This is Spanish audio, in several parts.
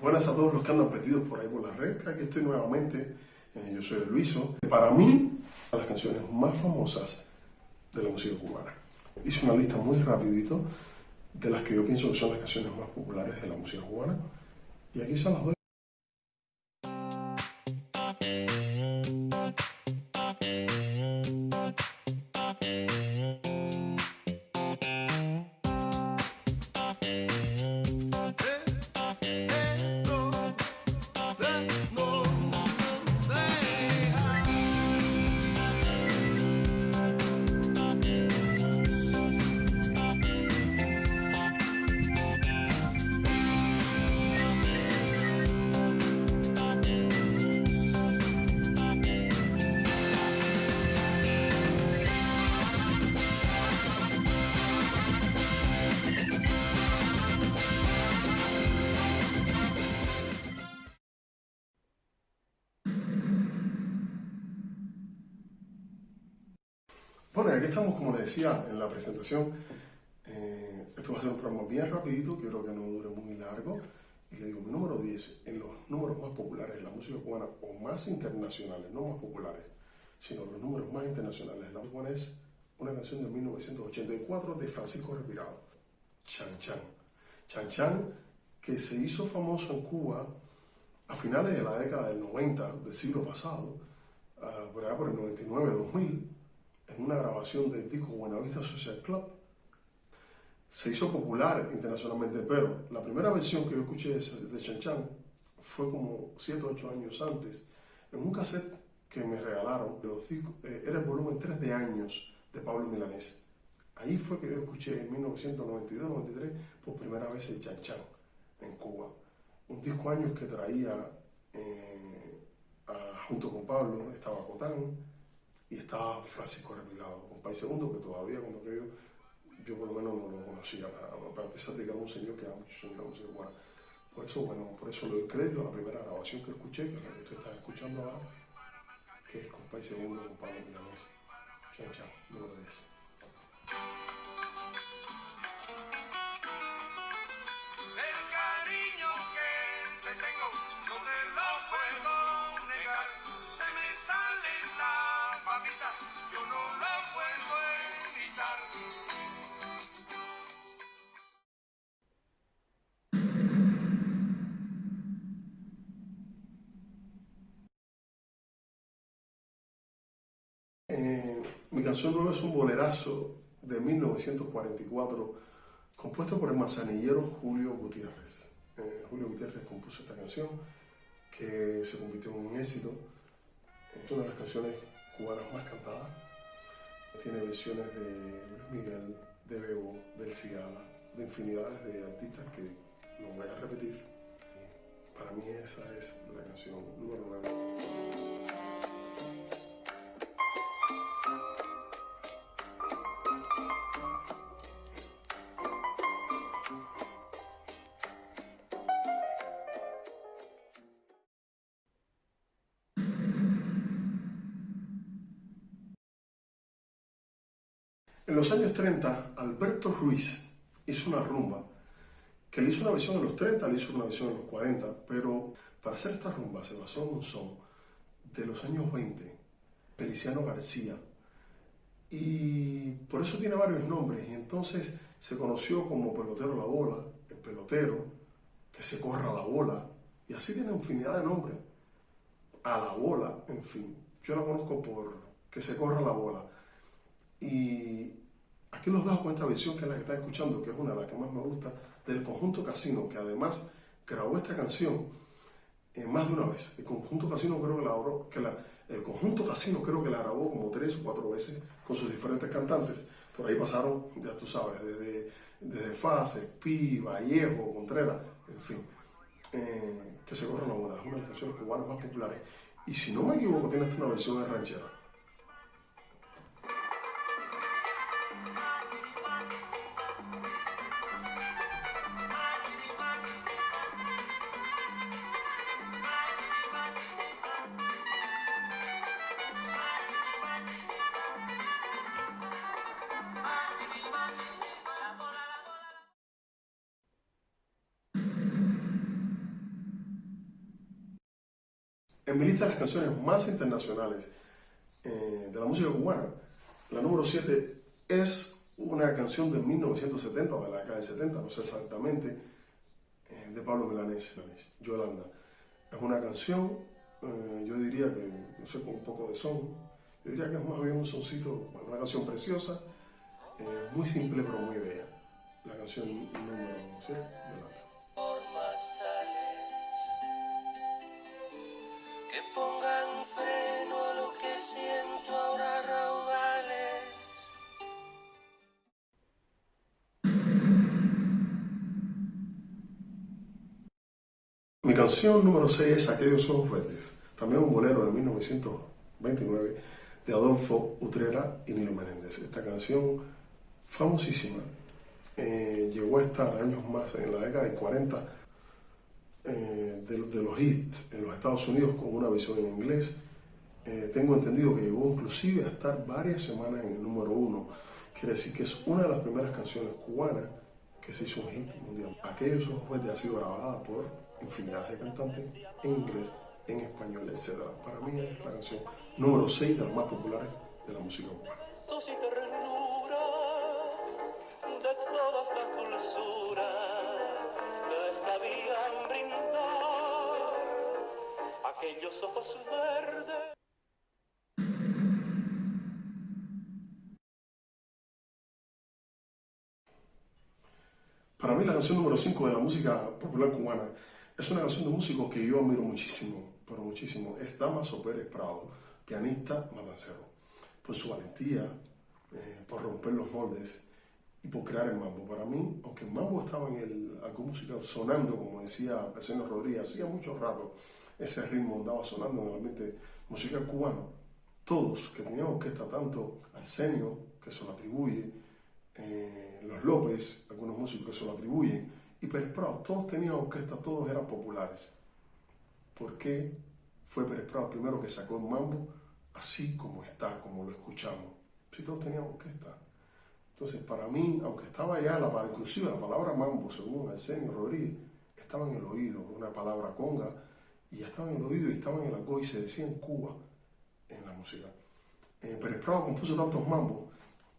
Buenas a todos los que andan perdidos por ahí por la red. Aquí estoy nuevamente. Yo soy Luiso. Para mí, las canciones más famosas de la música cubana. Hice una lista muy rapidito de las que yo pienso que son las canciones más populares de la música cubana. Y aquí se las doy. Bueno, y aquí estamos, como les decía en la presentación. Esto va a ser un programa bien rapidito, quiero que no dure muy largo. Y le digo, mi número 10 en los números más populares de la música cubana, o más internacionales, no más populares, sino los números más internacionales de la música cubana, es una canción de 1984 de Francisco Respirado, Chan Chan. Chan Chan, que se hizo famoso en Cuba a finales de la década del 90 del siglo pasado, por allá por el 99-2000, en una grabación del disco Buenavista Social Club. Se hizo popular internacionalmente, pero la primera versión que yo escuché de Chan Chan fue como 7 o 8 años antes, en un cassette que me regalaron, era el volumen 3 de Años de Pablo Milanés. Ahí fue que yo escuché en 1992-93 por primera vez el Chan Chan en Cuba. Un disco Años que traía, junto con Pablo, estaba Cotán y estaba Francisco Repilado, un país segundo que todavía cuando que yo por lo menos no lo conocía, a pesar de que era un señor que era mucho señor, música cubana. Por eso le doy crédito a la primera grabación que escuché, que es la que tú estás escuchando ahora, que es con País Segundo, con Pablo Milanés. Chan Chan, número 10. Mi canción nueva es un bolerazo de 1944, compuesto por el manzanillero Julio Gutiérrez. Julio Gutiérrez compuso esta canción, que se convirtió en un éxito. Es una de las canciones cubanas más cantadas. Tiene versiones de Luis Miguel, de Bebo, del Cigala, de infinidades de artistas que no voy a repetir. Para mí esa es la canción número 9. En los años 30, Alberto Ruiz hizo una rumba, que le hizo una versión en los 30, le hizo una versión en los 40, pero para hacer esta rumba se basó en un son de los años 20, Feliciano García, y por eso tiene varios nombres, y entonces se conoció como Pelotero La Bola, el pelotero, que se corra la bola, y así tiene infinidad de nombres, a la bola, en fin. Yo la conozco por que se corra la bola. Y aquí los dejo con esta versión, que es la que están escuchando, que es una de las que más me gusta, del Conjunto Casino, que además grabó esta canción más de una vez. El Conjunto Casino creo que la grabó como 3 o 4 veces con sus diferentes cantantes. Por ahí pasaron, ya tú sabes, desde Fase, Pi, Vallejo, Contreras, en fin. Que se corra la bola, es una de las canciones cubanas más populares. Y si no me equivoco, tiene hasta una versión de ranchera. En mi lista de las canciones más internacionales de la música cubana, la número 7 es una canción de 1970 o de la década del 70, no sé exactamente, de Pablo Milanés, Yolanda. Es una canción, yo diría que, no sé, con un poco de son, yo diría que es más bien un soncito, bueno, una canción preciosa, muy simple pero muy bella. La canción número 7, Yolanda. Formas tales que pongan freno a lo que siento ahora raudales. Mi canción número 6 es Aquellos Ojos Verdes, también un bolero de 1929 de Adolfo Utrera y Nilo Menéndez. Esta canción famosísima llegó a estar años más en la década de 40 de los hits en los Estados Unidos con una versión en inglés. Tengo entendido que llegó inclusive a estar varias semanas en el número 1. Quiere decir que es una de las primeras canciones cubanas que se hizo un hit mundial. Aquellos Ojos Verdes ha sido grabada por infinidad de cantantes en inglés, en español, etc. Para mí es la canción número 6 de las más populares de la música cubana. De todas las dulzuras que sabían brindar aquellos ojos verdes. Para mí la canción número 5 de la música popular cubana es una canción de músicos que yo admiro muchísimo, pero muchísimo. Es Dámaso Pérez Prado, pianista matancero, por su valentía, por romper los moldes y por crear el mambo. Para mí, aunque el mambo estaba en algo musical sonando, como decía Arsenio Rodríguez, hacía mucho rato ese ritmo andaba sonando en el ambiente musical cubano. Todos que tenían orquesta, tanto Arsenio, que se lo atribuye, los López, algunos músicos que se lo atribuyen, y Pérez Prado, todos tenían orquesta, todos eran populares. ¿Por qué fue Pérez Prado el primero que sacó el mambo así como está, como lo escuchamos? Si todos tenían orquesta. Entonces, para mí, aunque estaba ya inclusive la palabra mambo, según Arsenio Rodríguez, estaba en el oído, una palabra conga, y ya estaba en el oído y estaba en el argot y se decía en Cuba, en la música. Pérez Prado compuso tantos mambos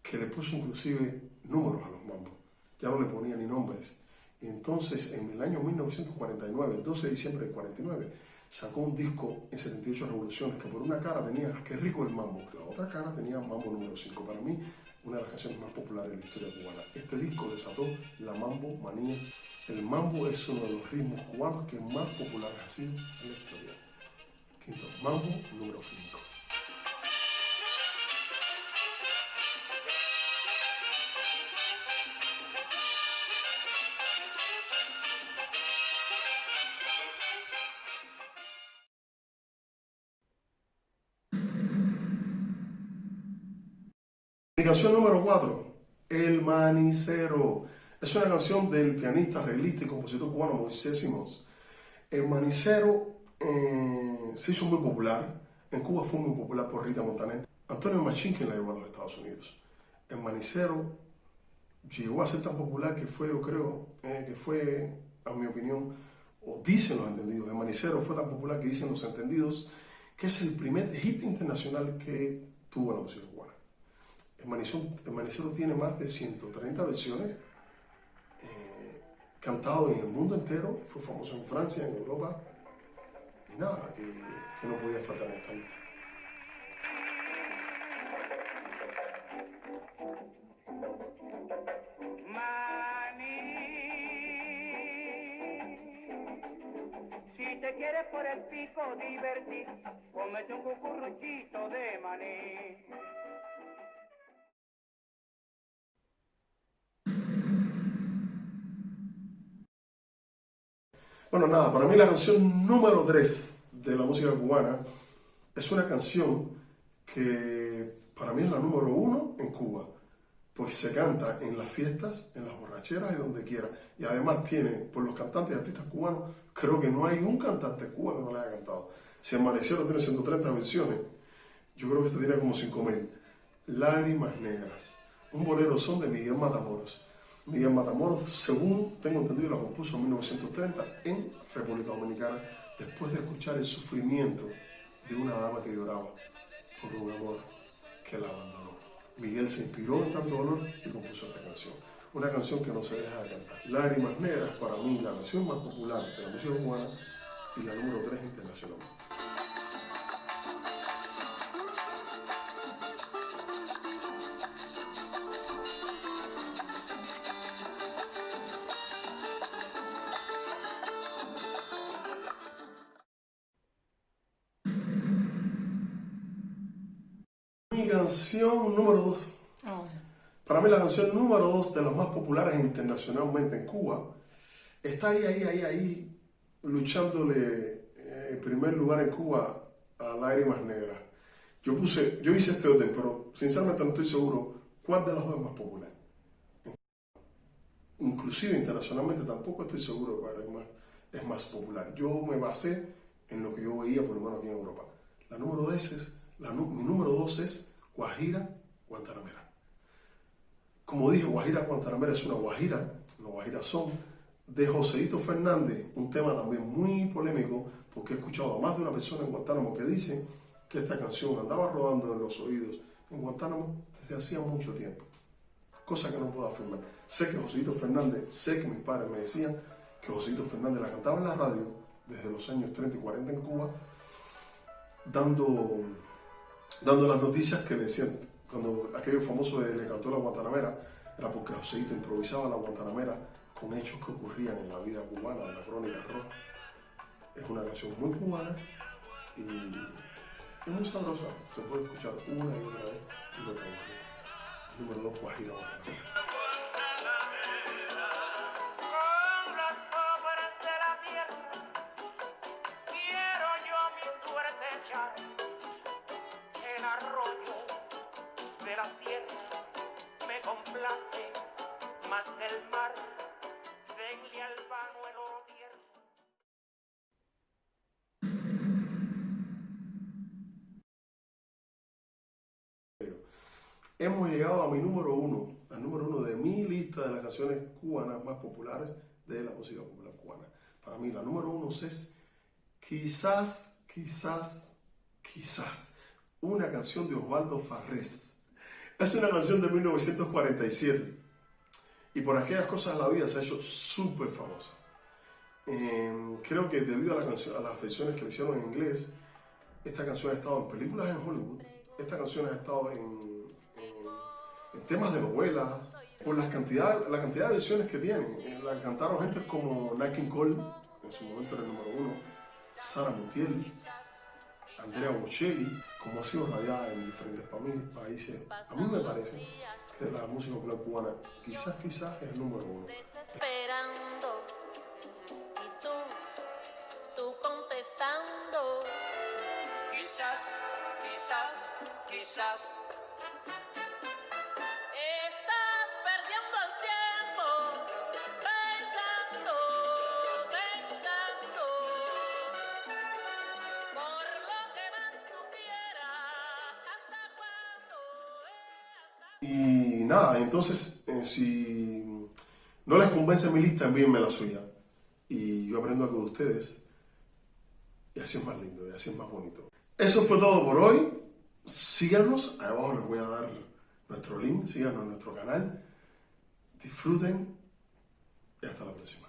que le puso inclusive números a los mambos, ya no le ponía ni nombres. Y entonces, en el año 1949, el 12 de diciembre del 49, sacó un disco en 78 revoluciones que por una cara tenía Qué rico el mambo, la otra cara tenía Mambo número 5. Para mí, una de las canciones más populares de la historia cubana. Este disco desató la mambo manía. El mambo es uno de los ritmos cubanos que más populares ha sido en la historia. Quinto, mambo número 5. Mi canción número 4, El Manicero. Es una canción del pianista, arreglista y compositor cubano Moisés Simons. El Manicero se hizo muy popular. En Cuba fue muy popular por Rita Montaner. Antonio Machín quien la llevó a los Estados Unidos. El Manicero llegó a ser tan popular que fue, yo creo, que fue, a mi opinión, o dicen los entendidos, el Manicero fue tan popular que dicen los entendidos que es el primer hit internacional que tuvo la música cubana. El Manicero tiene más de 130 versiones, cantado en el mundo entero, fue famoso en Francia, en Europa, y nada, que no podía faltar en esta lista. Si te quieres por el pico divertir, cómete un cucuruchito de maní. Bueno, nada, para mí la canción número 3 de la música cubana es una canción que para mí es la número 1 en Cuba, porque se canta en las fiestas, en las borracheras y donde quiera. Y además tiene, por los cantantes y artistas cubanos, creo que no hay un cantante cubano que no la haya cantado. Si el Manicero tiene 130 versiones, yo creo que este tiene como 5.000. Lágrimas Negras, un bolero son de Miguel Matamoros. Miguel Matamoros, según tengo entendido, la compuso en 1930 en República Dominicana, después de escuchar el sufrimiento de una dama que lloraba por un amor que la abandonó. Miguel se inspiró en tanto dolor y compuso esta canción. Una canción que no se deja de cantar. Lágrimas Negras, para mí, la canción más popular de la música cubana y la número 3 internacionalmente. Mi canción número 2. Para mí la canción número 2 de las más populares internacionalmente en Cuba está ahí, luchándole el primer lugar en Cuba a Lágrimas Negras. Yo hice este orden, pero sinceramente no estoy seguro cuál de las dos es más popular. Inclusive internacionalmente tampoco estoy seguro cuál es más popular. Yo me basé en lo que yo veía, por lo menos aquí en Europa. Mi número 2 es Guajira Guantanamera. Como dije, Guajira Guantanamera es una guajira son de Joséito Fernández, un tema también muy polémico, porque he escuchado a más de una persona en Guantánamo que dice que esta canción andaba rodando en los oídos en Guantánamo desde hacía mucho tiempo, cosa que no puedo afirmar. Sé que Joséito Fernández, sé que mis padres me decían que Joséito Fernández la cantaba en la radio desde los años 30 y 40 en Cuba, dando las noticias que decían. Cuando aquello famoso le cantó la Guantanamera, era porque Joséito improvisaba la Guantanamera con hechos que ocurrían en la vida cubana, en la crónica roja. Es una canción muy cubana y muy sabrosa. Se puede escuchar una y otra vez y no te aburre. Número 2, Guajira Guantanamera. Con las pobres de la tierra quiero yo mi suerte echar. El arroyo de la sierra me complace más que el mar. Denle al vano el oro tierno. Hemos llegado a mi número 1, al número 1 de mi lista de las canciones cubanas más populares de la música popular cubana. Para mí la número 1 es quizás una canción de Osvaldo Farrés. Es una canción de 1947 y por aquellas cosas de la vida se ha hecho súper famosa. Creo que debido a las versiones que le hicieron en inglés, esta canción ha estado en películas en Hollywood, esta canción ha estado en temas de novelas, por la cantidad de versiones que tiene. La cantaron gente como Nat King Cole, en su momento era el número 1, Sara Montiel, Andrea Bocelli, como ha sido radiada en diferentes países. A mí me parece que la música popular cubana quizás es el número 1. Esperando y tú contestando. Quizás Estás perdiendo el tiempo pensando por lo que más tú quieras. ¿Hasta cuándo? Y nada, entonces si no les convence mi lista, envíenme la suya. Y yo aprendo algo de ustedes. Y así es más lindo, y así es más bonito. Eso fue todo por hoy. Síganos, ahí abajo les voy a dar nuestro link, síganos en nuestro canal. Disfruten y hasta la próxima.